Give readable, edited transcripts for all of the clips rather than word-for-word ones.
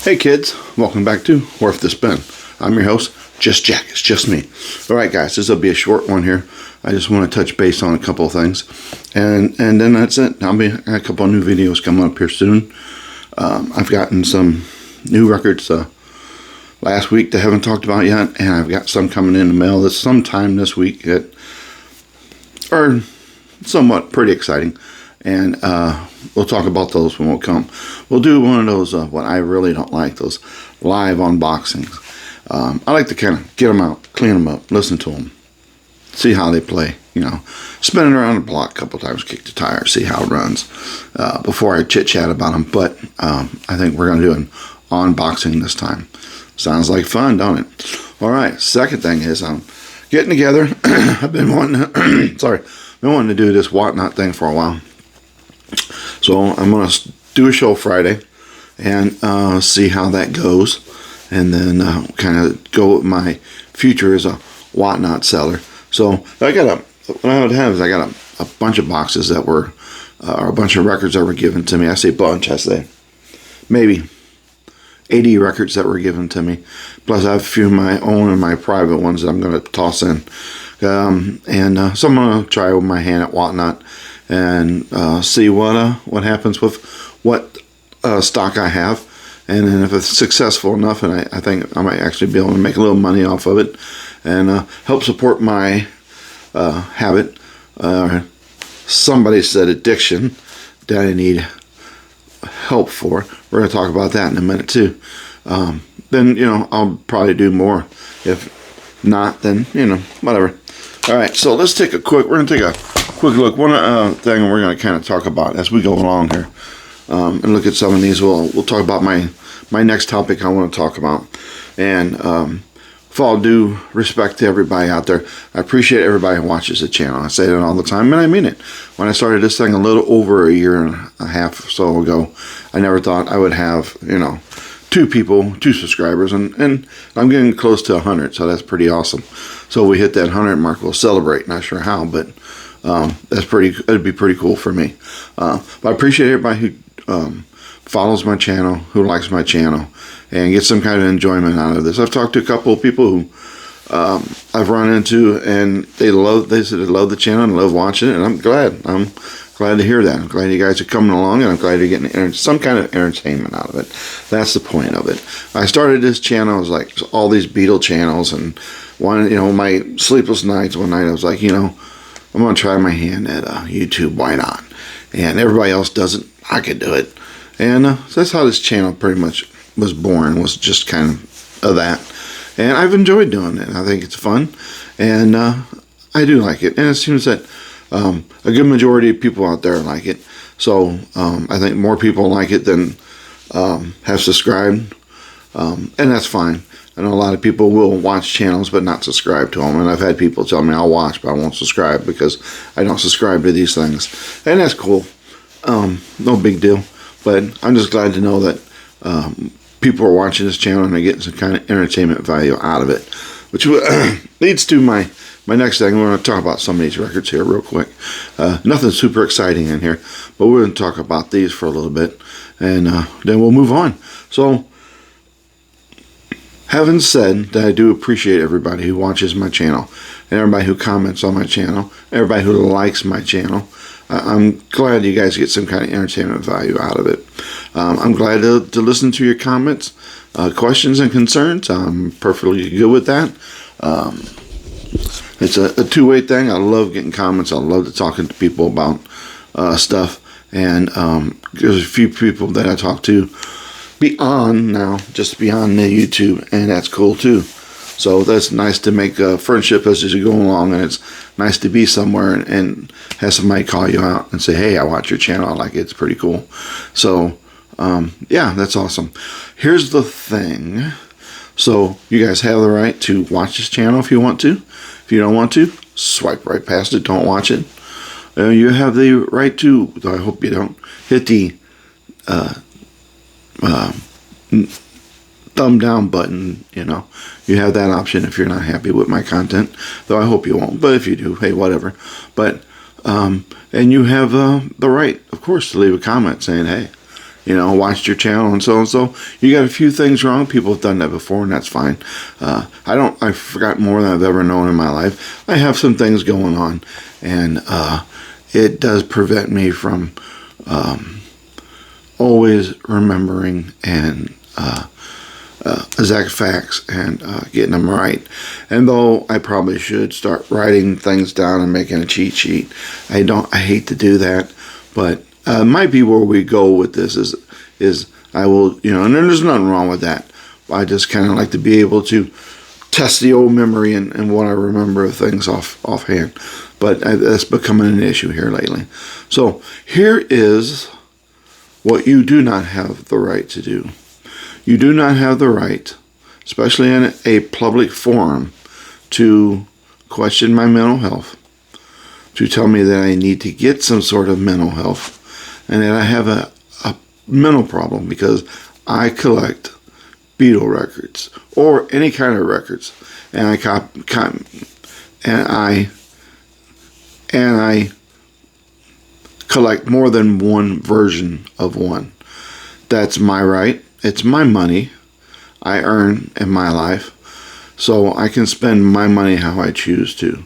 Hey kids, welcome back to Worth the Spin. I'm your host, Just Jack. It's just me. Alright guys, this will be a short one here. I just want to touch base on a couple of things. And then that's it. I'll be a couple of new videos coming up here soon. I've gotten some new records last week that I haven't talked about yet. And I've got some coming in the mail this sometime this week that are somewhat pretty exciting. And we'll talk about those when we'll come. We'll do one of those, what I really don't like, those live unboxings. I like to kind of get them out, clean them up, listen to them, see how they play, spin it around the block a couple times, kick the tire, see how it runs before I chit-chat about them. But I think we're going to do an unboxing this time. Sounds like fun, don't it? All right, second thing is I'm getting together. I've been wanting to do this whatnot thing for a while. So I'm going to do a show Friday and see how that goes. And then kind of go with my future as a whatnot seller. So what I would have is I got a bunch of boxes that were, or a bunch of records that were given to me. I say bunch, I say maybe 80 records that were given to me. Plus I have a few of my own and my private ones that I'm going to toss in. So I'm going to try with my hand at whatnot and see what happens with what stock I have. And then if it's successful enough, and I think I might actually be able to make a little money off of it and help support my habit, somebody said addiction, that I need help for. We're going to talk about that in a minute too. Then, I'll probably do more. If not, then, whatever. All right, so we're going to take a quick look. One thing we're going to kind of talk about as we go along here. And look at some of these. We'll talk about my next topic I want to talk about. And with all due respect to everybody out there, I appreciate everybody who watches the channel. I say that all the time, and I mean it. When I started this thing a little over a year and a half or so ago, I never thought I would have, 2 subscribers, and I'm getting close to 100, so that's pretty awesome. So we hit that 100 mark, we'll celebrate. Not sure how, but it'd be pretty cool for me. But I appreciate everybody who follows my channel, who likes my channel, and gets some kind of enjoyment out of this. I've talked to a couple of people who I've run into, and they said they love the channel and love watching it, and I'm glad to hear that. I'm glad you guys are coming along, and I'm glad you're getting some kind of entertainment out of it. That's the point of it. I started this channel, I was like, all these Beatle channels, and my sleepless nights one night, I was like, I'm going to try my hand at YouTube, why not? And everybody else does it, I could do it. And so that's how this channel pretty much was born, was just kind of that. And I've enjoyed doing it. I think it's fun, and I do like it. And it seems that a good majority of people out there like it. So I think more people like it than have subscribed, and that's fine. I know a lot of people will watch channels but not subscribe to them, and I've had people tell me I'll watch but I won't subscribe because I don't subscribe to these things, and that's cool. No big deal, but I'm just glad to know that people are watching this channel and they're getting some kind of entertainment value out of it, which leads to my next thing. We're going to talk about some of these records here real quick. Nothing super exciting in here, but we're going to talk about these for a little bit, and then we'll move on. So, having said that, I do appreciate everybody who watches my channel, and everybody who comments on my channel, everybody who likes my channel. I'm glad you guys get some kind of entertainment value out of it. I'm glad to listen to your comments, questions, and concerns. I'm perfectly good with that. It's a two-way thing. I love getting comments. I love talking to people about stuff. And there's a few people that I talk to beyond the YouTube, and that's cool too. So that's nice to make a friendship as you go along, and it's nice to be somewhere and have somebody call you out and say, hey, I watch your channel, I like it, it's pretty cool. So, yeah, that's awesome. Here's the thing. So, you guys have the right to watch this channel if you want to. If you don't want to, swipe right past it, don't watch it. You have the right to, though I hope you don't, hit the thumb down button. You have that option if you're not happy with my content, though I hope you won't, but if you do, hey, whatever. But and you have the right, of course, to leave a comment saying, hey, watched your channel and so. You got a few things wrong. People have done that before, and that's fine. I forgot more than I've ever known in my life. I have some things going on, and it does prevent me from always remembering and exact facts and getting them right. And though I probably should start writing things down and making a cheat sheet, I hate to do that, but might be where we go with this is I will, and there's nothing wrong with that. I just kind of like to be able to test the old memory and what I remember of things offhand. But that's becoming an issue here lately. So here is what you do not have the right to do. You do not have the right, especially in a public forum, to question my mental health, to tell me that I need to get some sort of mental health, and that I have a mental problem because I collect Beatle records or any kind of records, and I collect more than one version of one. That's my right. It's my money I earn in my life, so I can spend my money how I choose to.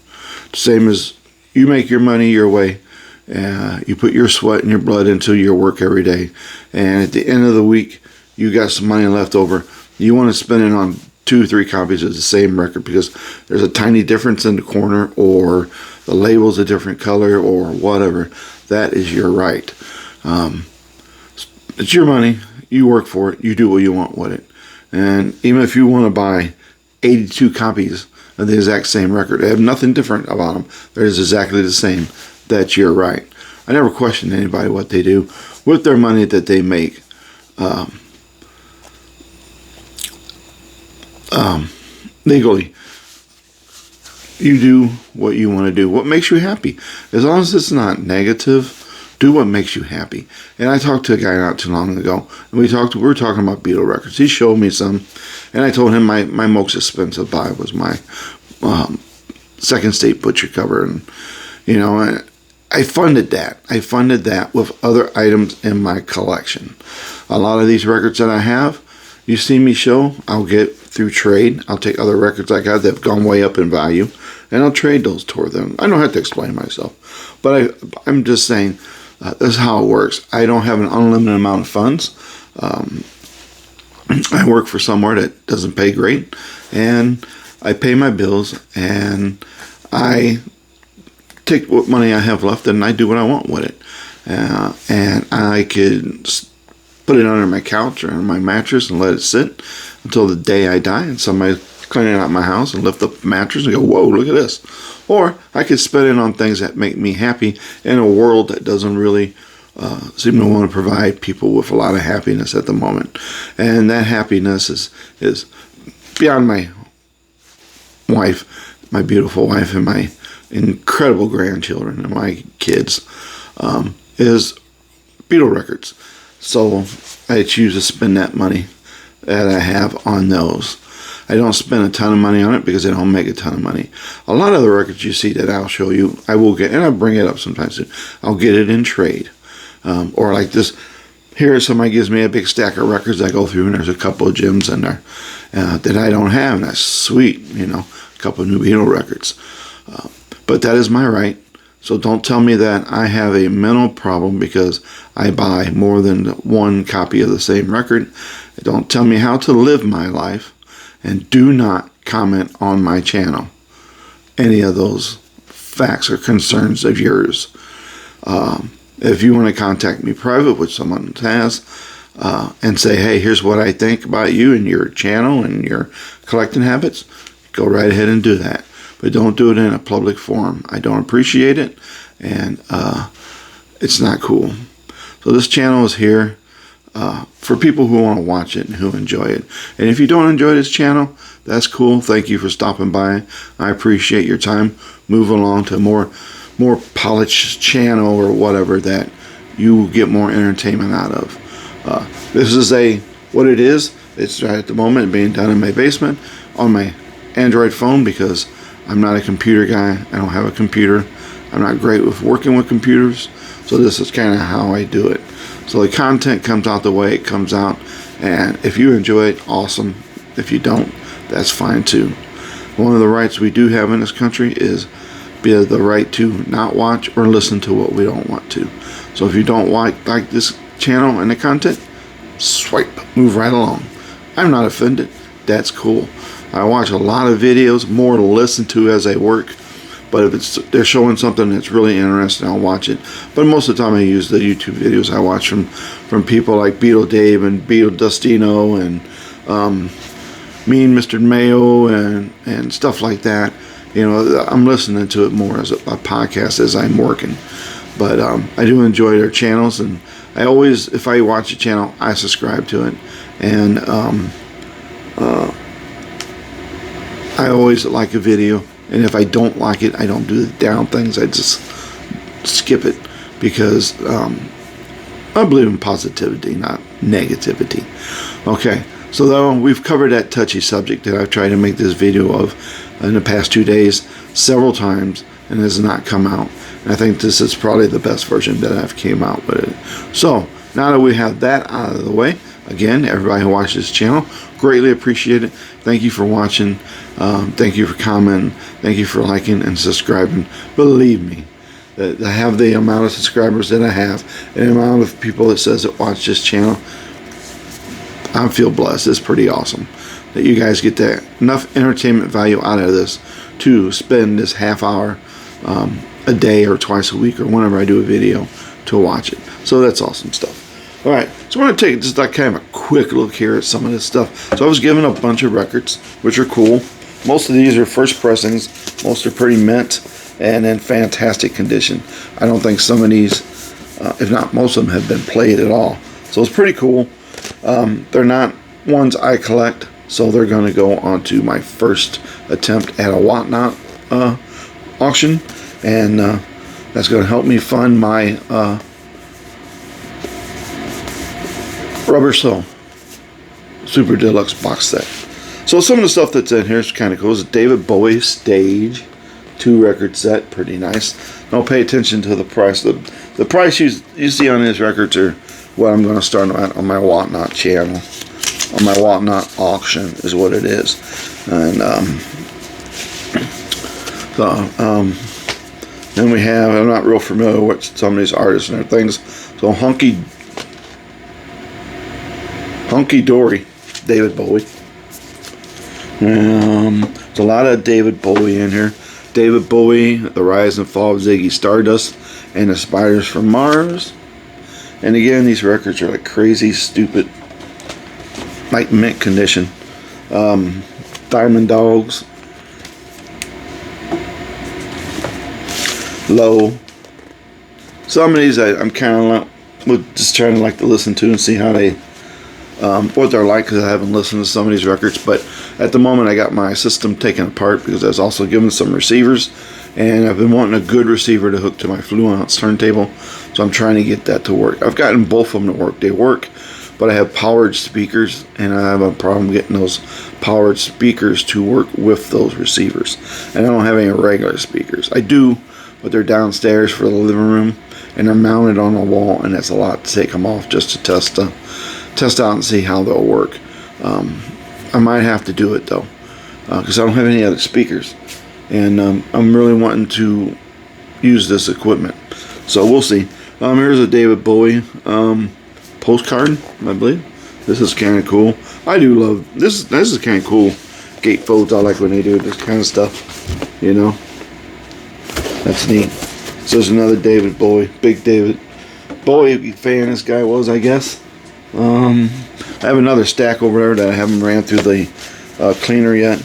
Same as you make your money your way. You put your sweat and your blood into your work every day, and at the end of the week, you got some money left over. You want to spend it on 2 or 3 copies of the same record because there's a tiny difference in the corner, or the label's a different color, or whatever. That is your right. It's your money. You work for it. You do what you want with it. And even if you want to buy 82 copies of the exact same record, they have nothing different about them. They're exactly the same. That's your right. I never question anybody what they do with their money that they make. Legally, you do what you want to do, what makes you happy. As long as it's not negative, do what makes you happy. And I talked to a guy not too long ago, and we were talking about Beatle records. He showed me some, and I told him my most expensive buy was my Second State Butcher cover, and I funded that. I funded that with other items in my collection. A lot of these records that I have, you see me show, I'll get through trade. I'll take other records I got that have gone way up in value, and I'll trade those toward them. I don't have to explain myself, but I'm just saying this is how it works. I don't have an unlimited amount of funds. I work for somewhere that doesn't pay great, and I pay my bills, and I take what money I have left and I do what I want with it. And I could put it under my couch or under my mattress and let it sit until the day I die, and somebody cleaning out my house and lift up the mattress and go, whoa, look at this. Or I could spend it on things that make me happy in a world that doesn't really seem to want to provide people with a lot of happiness at the moment. And that happiness is beyond my wife, my beautiful wife, and my incredible grandchildren and my kids, is Beatle records. So I choose to spend that money that I have on those. I don't spend a ton of money on it because I don't make a ton of money. A lot of the records you see that I'll show you, I will get, and I'll bring it up sometimes. I'll get it in trade. Or like this, here somebody gives me a big stack of records I go through, and there's a couple of gems in there that I don't have, and that's sweet, a couple of new Beatle records. But that is my right. So don't tell me that I have a mental problem because I buy more than one copy of the same record. Don't tell me how to live my life. And do not comment on my channel any of those facts or concerns of yours. If you want to contact me private, which someone has, and say, hey, here's what I think about you and your channel and your collecting habits, go right ahead and do that. But don't do it in a public forum. I don't appreciate it, and it's not cool. So this channel is here for people who want to watch it and who enjoy it. And if you don't enjoy this channel, that's cool. Thank you for stopping by. I appreciate your time. Move along to a more polished channel or whatever that you will get more entertainment out of. This is what it is. It's at the moment being done in my basement on my Android phone because I'm not a computer guy. I don't have a computer. I'm not great with working with computers. So this is kind of how I do it. So the content comes out the way it comes out, and if you enjoy it, awesome. If you don't, that's fine too. One of the rights we do have in this country is the right to not watch or listen to what we don't want to. So if you don't like this channel and the content, swipe, move right along. I'm not offended. That's cool. I watch a lot of videos, more to listen to as I work. But if they're showing something that's really interesting, I'll watch it. But most of the time I use the YouTube videos I watch from people like Beetle Dave and Beetle Dustino and Mean Mr. Mayo and stuff like that. You know, I'm listening to it more as a podcast as I'm working. But I do enjoy their channels, and I always, if I watch a channel, I subscribe to it. And I always like a video. And if I don't like it, I don't do the down things. I just skip it because I believe in positivity, not negativity. Okay, so though we've covered that touchy subject that I've tried to make this video of in the past 2 days several times and has not come out. And I think this is probably the best version that I've came out with it. So now that we have that out of the way, again, everybody who watches this channel, greatly appreciate it. Thank you for watching. Thank you for commenting. Thank you for liking and subscribing. Believe me, that I have the amount of subscribers that I have and the amount of people that says that watch this channel, I feel blessed. It's pretty awesome that you guys get that enough entertainment value out of this to spend this half hour a day or twice a week or whenever I do a video to watch it. So that's awesome stuff. All right, so I want to take just like kind of a quick look here at some of this stuff. So I was given a bunch of records, which are cool. Most of these are first pressings. Most are pretty mint and in fantastic condition. I don't think some of these, if not most of them, have been played at all. So it's pretty cool. They're not ones I collect, so they're going to go onto my first attempt at a Whatnot auction, and that's going to help me fund my Rubber Soul Super Deluxe box set. So some of the stuff that's in here is kind of cool. It's a David Bowie Stage 2 record set. Pretty nice. Don't pay attention to the price. The price you see on these records are what I'm going to start on my Whatnot channel. On my Whatnot auction is what it is. And then we have, I'm not real familiar with some of these artists and their things. So Hunky Dory, David Bowie. There's a lot of David Bowie in here. David Bowie, The Rise and Fall of Ziggy Stardust, and The Spiders from Mars. And again, these records are like crazy, stupid, like mint condition. Diamond Dogs, Low. Some of these I'm kind of just trying to listen to and see how they, what they're like, because I haven't listened to some of these records. But at the moment I got my system taken apart because I was also given some receivers, and I've been wanting a good receiver to hook to my Fluence turntable, so I'm trying to get that to work. I've gotten both of them to work. They work, but I have powered speakers, and I have a problem getting those powered speakers to work with those receivers. And I don't have any regular speakers. I do, but they're downstairs for the living room, and they're mounted on a wall, and it's a lot to take them off just to test out and see how they'll work. I might have to do it though, because I don't have any other speakers, and I'm really wanting to use this equipment. So we'll see. Here's a David Bowie postcard, I believe. This is kind of cool. I do love this. This is kind of cool. Gatefolds. I like when they do this kind of stuff. You know, that's neat. So there's another David Bowie, big David Bowie fan. This guy was, I guess. I have another stack over there that I haven't ran through the cleaner yet.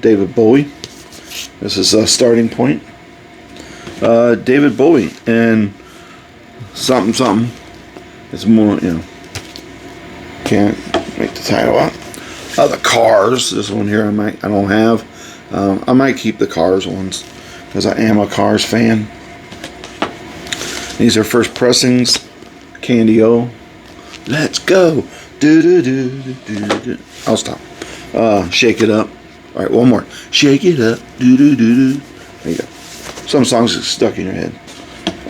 David Bowie. This is a starting point. David Bowie and something. It's more, you know. Can't make the title out. The Cars. This one here I don't have. I might keep the Cars ones because I am a Cars fan. These are first pressings. Candy O. Let's go. Do do do do do. I'll stop. Shake It Up. All right, one more. Shake it up. Do do do do. There you go. Some songs get stuck in your head.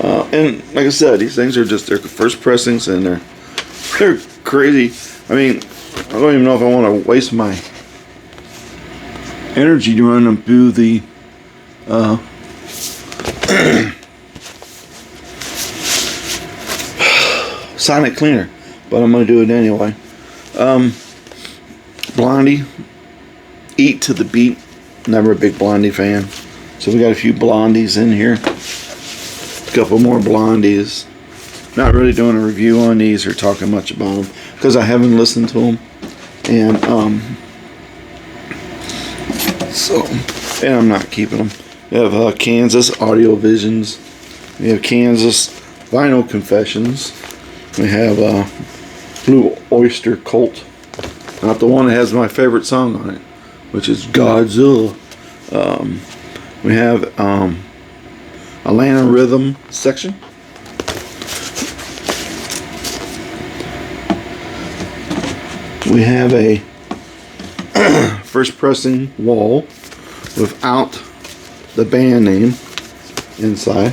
And like I said, these things are just, they're first pressings, and they're crazy. I mean, I don't even know if I want to waste my energy to run them through the sonic cleaner, but I'm going to do it anyway. Blondie, Eat to the Beat. Never a big Blondie fan, so we got a few Blondies in here. A couple more Blondies. Not really doing a review on these or talking much about them because I haven't listened to them, and I'm not keeping them. We have Kansas Audio Visions. We have Kansas Vinyl Confessions. We have Blue Oyster Cult. Not the one that has my favorite song on it, which is Godzilla. We have Atlanta Rhythm Section. We have a first pressing wall without the band name inside.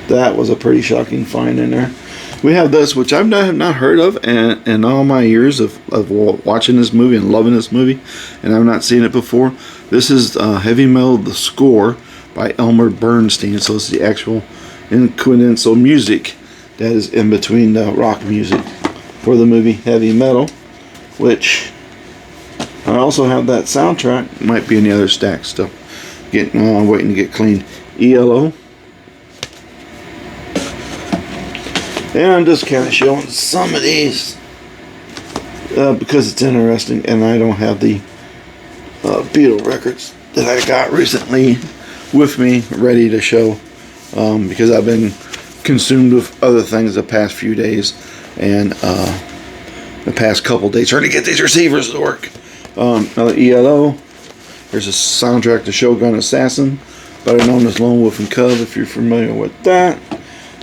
That was a pretty shocking find in there. We have this, which I've not heard of in all my years of watching this movie and loving this movie, and I've not seen it before. This is Heavy Metal, the score by Elmer Bernstein. So it's the actual incidental music that is in between the rock music for the movie Heavy Metal, which I also have that soundtrack. Might be in the other stack still. Waiting to get cleaned. ELO. And I'm just kind of showing some of these because it's interesting, and I don't have the Beatle records that I got recently with me ready to show because I've been consumed with other things the past few days and the past couple days trying to get these receivers to work. Another ELO. There's a soundtrack to Shogun Assassin, better known as Lone Wolf and Cub, if you're familiar with that.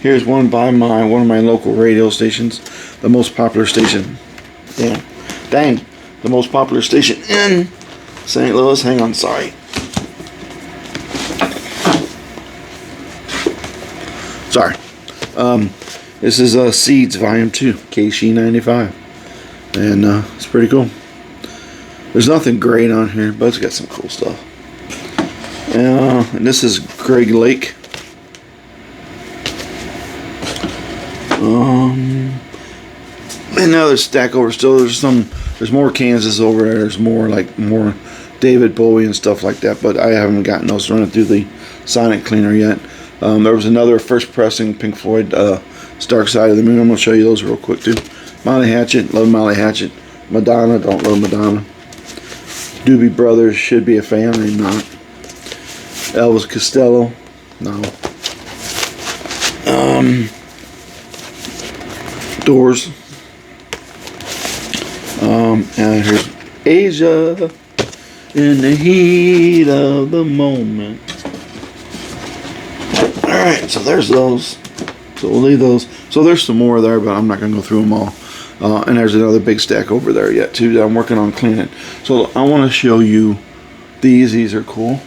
Here's one by one of my local radio stations, the most popular station. Dang, the most popular station in St. Louis. Hang on, sorry. This is Seeds Volume 2, KC95, and it's pretty cool. There's nothing great on here, but it's got some cool stuff. And this is Greg Lake. Another stack over still. There's more Kansas over there. There's more David Bowie and stuff like that, but I haven't gotten those running through the sonic cleaner yet. There was another first pressing Pink Floyd Dark Side of the Moon. I'm going to show you those real quick too. Molly Hatchet, love Molly Hatchet. Madonna, don't love Madonna. Doobie Brothers, should be a fan, I'm not. Elvis Costello, no. Doors. And here's Asia in the heat of the moment. Alright, so there's those. So we'll leave those. So there's some more there, but I'm not going to go through them all. And there's another big stack over there yet too that I'm working on cleaning. So I want to show you these. These are cool.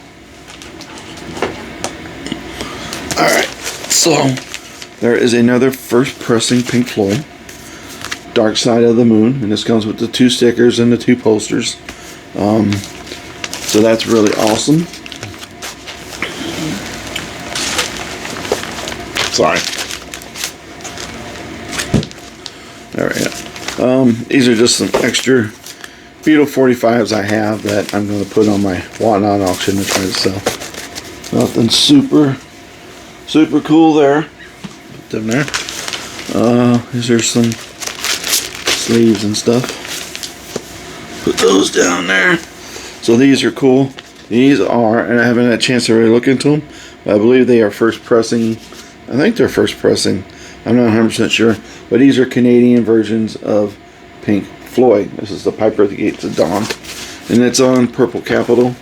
Alright, so there is another first pressing Pink Floyd Dark Side of the Moon, and this comes with the 2 stickers and the 2 posters. So that's really awesome. Sorry. Alright. These are just some extra Beatle 45s I have that I'm going to put on my Whatnot auction to try to sell. Nothing super cool there. Put them there. These are some sleeves and stuff. Put those down there. So these are cool. These are, and I haven't had a chance to really look into them, but I believe they are first pressing. I think they're first pressing. I'm not 100% sure. But these are Canadian versions of Pink Floyd. This is the Piper at the Gates of Dawn. And it's on Purple Capital.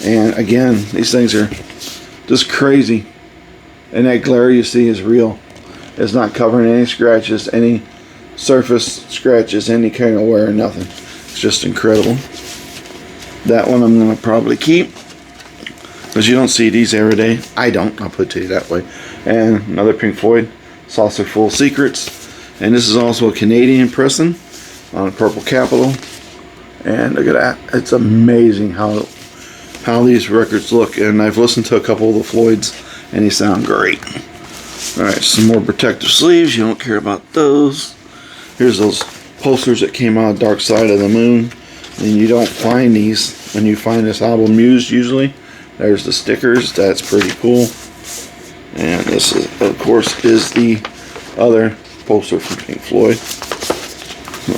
And again, these things are just crazy. And that glare you see is real. It's not covering any scratches, any surface scratches, any kind of wear, nothing. It's just incredible. That one I'm going to probably keep, because you don't see these every day. I don't. I'll put it to you that way. And another Pink Floyd, Saucerful of Secrets. And this is also a Canadian pressing on Purple Capitol. And look at that. It's amazing how these records look. And I've listened to a couple of the Floyds, and they sound great. Alright, some more protective sleeves. You don't care about those. Here's those posters that came out of Dark Side of the Moon. And you don't find these when you find this album used usually. There's the stickers. That's pretty cool. And this, is, of course, is the other poster from Pink Floyd. So,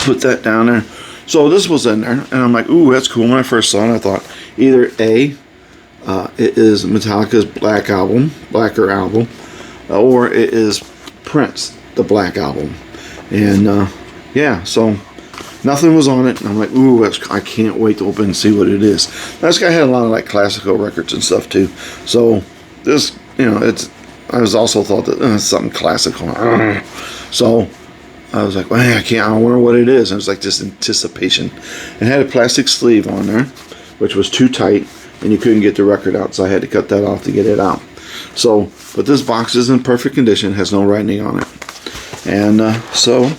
put that down there. So this was in there, and I'm like, ooh, that's cool. When I first saw it, I thought either A, it is Metallica's Blacker album, or it is Prince, the Black Album. And yeah, so nothing was on it, and I'm like, ooh, I can't wait to open and see what it is. This guy had a lot of like classical records and stuff too. So this, I was also thought that it's something classical. So I was like, well, I wonder what it is. And it was like this anticipation. It had a plastic sleeve on there, which was too tight, and you couldn't get the record out, so I had to cut that off to get it out. So, but this box is in perfect condition, has no writing on it. And so,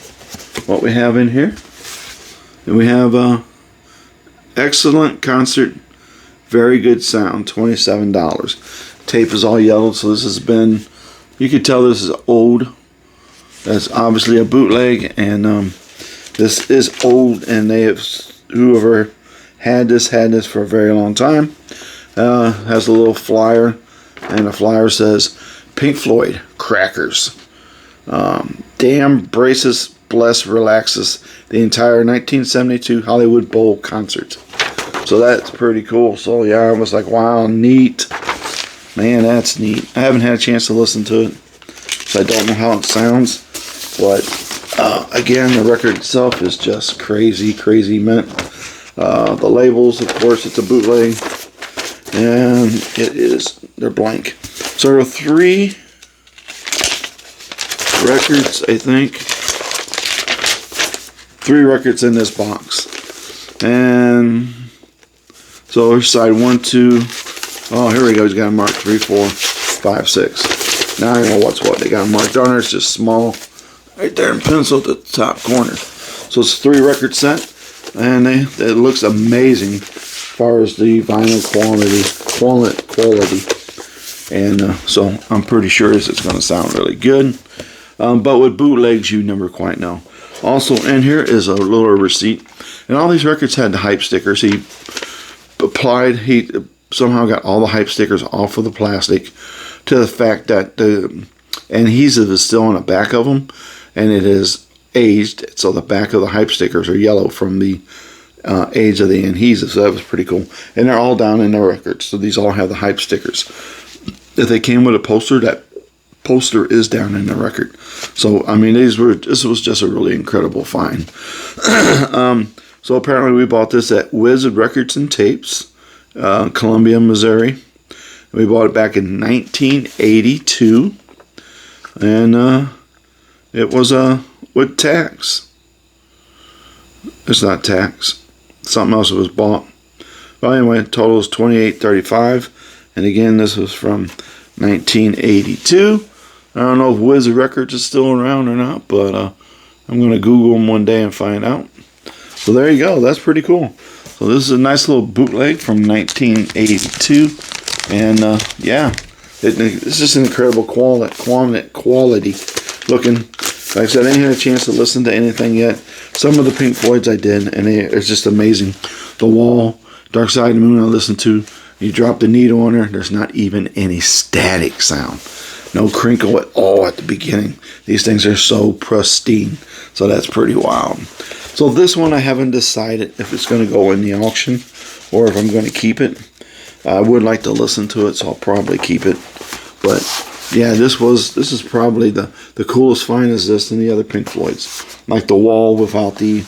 what we have in here, we have excellent concert, very good sound, $27. Tape is all yellowed, so this has been, you could tell this is old. That's obviously a bootleg, and this is old, and they have, whoever had this for a very long time. Has a little flyer, and the flyer says Pink Floyd Crackers. Damn, braces, bless, relaxes the entire 1972 Hollywood Bowl concert. So that's pretty cool. So yeah, I was like, wow, neat. Man, that's neat. I haven't had a chance to listen to it, so I don't know how it sounds. But again, the record itself is just crazy, crazy mint. The labels, of course, it's a bootleg, and they're blank. So there are 3 records, I think. 3 records in this box. And so there's side 1, 2. Oh, here we go. He's got a mark 3, 4, 5, 6. Now I know what's what. They got a marked on there. It's just small, right there in pencil at the top corner. So it's a 3 record set, and it looks amazing as far as the vinyl quality. And so I'm pretty sure this is going to sound really good. But with bootlegs, you never quite know. Also in here is a little receipt, and all these records had the hype stickers. He somehow got all the hype stickers off of the plastic, to the fact that the adhesive is still on the back of them, and it is aged, so the back of the hype stickers are yellow from the age of the adhesive. So that was pretty cool. And they're all down in the records, so these all have the hype stickers. If they came with a poster, that poster is down in the record. So I mean, this was just a really incredible find. So apparently we bought this at Wizard Records and Tapes, Columbia, Missouri. We bought it back in 1982, and it was with tax. It's not tax. Something else was bought. Well, anyway, total is $28.35, and again, this was from 1982. I don't know if Wizard Records is still around or not, but I'm going to Google them one day and find out. So there you go. That's pretty cool. So this is a nice little bootleg from 1982. And yeah, it's just an incredible quality looking. Like I said, I ain't had a chance to listen to anything yet. Some of the Pink Floyds I did, and it's just amazing. The Wall, Dark Side of the Moon I listened to. You drop the needle on her, there's not even any static sound. No crinkle at all at the beginning. These things are so pristine. So that's pretty wild. So this one I haven't decided if it's going to go in the auction or if I'm going to keep it. I would like to listen to it, so I'll probably keep it. But yeah, this is probably the coolest find is this than the other Pink Floyds. Like the Wall without the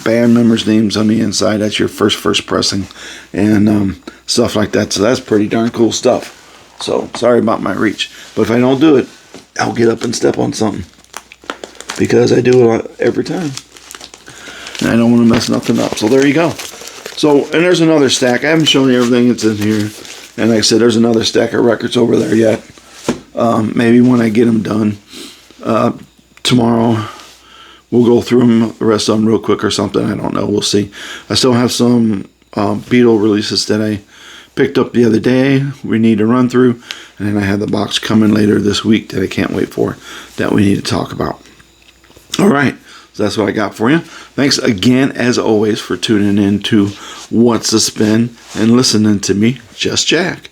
band members' names on the inside. That's your first pressing and stuff like that. So that's pretty darn cool stuff. So sorry about my reach, but if I don't do it, I'll get up and step on something because I do it every time, and I don't want to mess nothing up. So there you go. So, and there's another stack. I haven't shown you everything that's in here, and like I said, there's another stack of records over there yet. Maybe when I get them done tomorrow, we'll go through them, the rest of them real quick or something. I don't know. We'll see. I still have some Beatle releases that I picked up the other day we need to run through, and then I have the box coming later this week that I can't wait for, that we need to talk about. All right, so that's what I got for you. Thanks again, as always, for tuning in to What's the Spin and listening to me, Just Jack.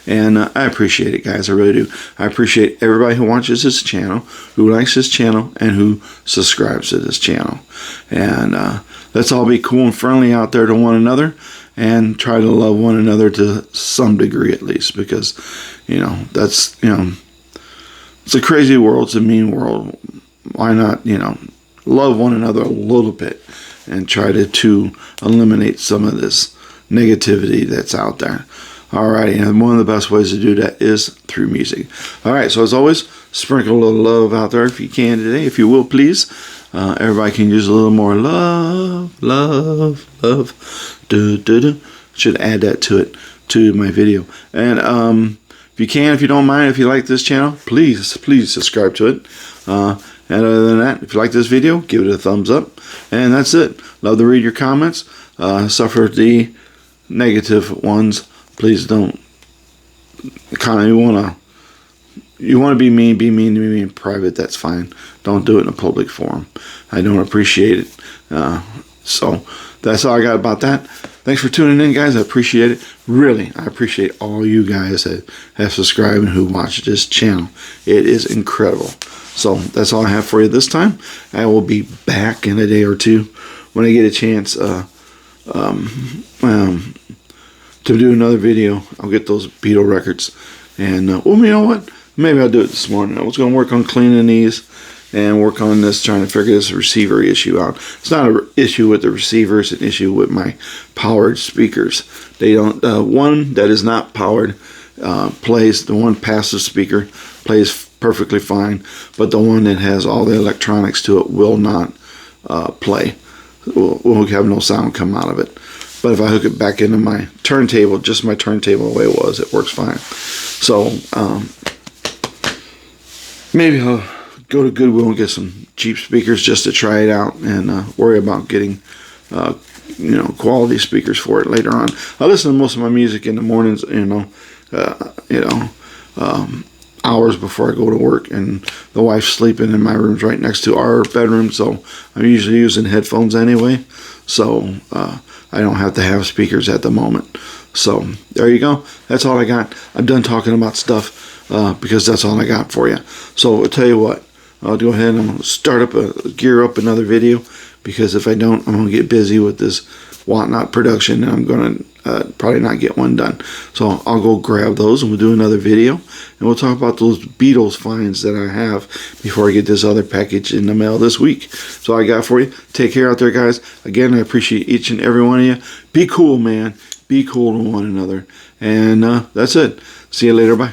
And I appreciate it, guys. I really do. I appreciate everybody who watches this channel, who likes this channel, and who subscribes to this channel. And let's all be cool and friendly out there to one another, and try to love one another to some degree at least, because, that's, it's a crazy world. It's a mean world. Why not, love one another a little bit and try to eliminate some of this negativity that's out there. Alrighty, and one of the best ways to do that is through music. Alright, so as always, sprinkle a little love out there if you can today, if you will, please. Everybody can use a little more love, love, love. Should add that to my video. And if you can, if you don't mind, if you like this channel, please subscribe to it. And other than that, if you like this video, give it a thumbs up. And that's it. Love to read your comments. Suffer the negative ones. Please don't. You want to be mean to me in private. That's fine. Don't do it in a public forum. I don't appreciate it. So that's all I got about that. Thanks for tuning in, guys. I appreciate it. Really, I appreciate all you guys that have subscribed and who watch this channel. It is incredible. So that's all I have for you this time. I will be back in a day or two when I get a chance to do another video. I'll get those Beatle records. And, well, you know what? Maybe I'll do it this morning. I was going to work on cleaning these and work on this, trying to figure this receiver issue out. It's not an issue with the receiver. It's an issue with my powered speakers. They don't, one that is not powered plays, the one passive speaker plays perfectly fine, but the one that has all the electronics to it will not play. We'll have no sound come out of it. But if I hook it back into my turntable, just my turntable the way it was, it works fine. So maybe I'll go to Goodwill and get some cheap speakers just to try it out, and worry about getting quality speakers for it later on. I listen to most of my music in the mornings, hours before I go to work, and the wife's sleeping, and my room's right next to our bedroom, so I'm usually using headphones anyway, so I don't have to have speakers at the moment. So there you go. That's all I got. I'm done talking about stuff because that's all I got for you. So I'll tell you what, I'll go ahead and gear up another video, because if I don't, I'm going to get busy with this whatnot production, and I'm going to probably not get one done. So I'll go grab those, and we'll do another video, and we'll talk about those Beatles finds that I have before I get this other package in the mail this week. So I got for you. Take care out there, guys. Again, I appreciate each and every one of you. Be cool, man. Be cool to one another. And that's it. See you later. Bye.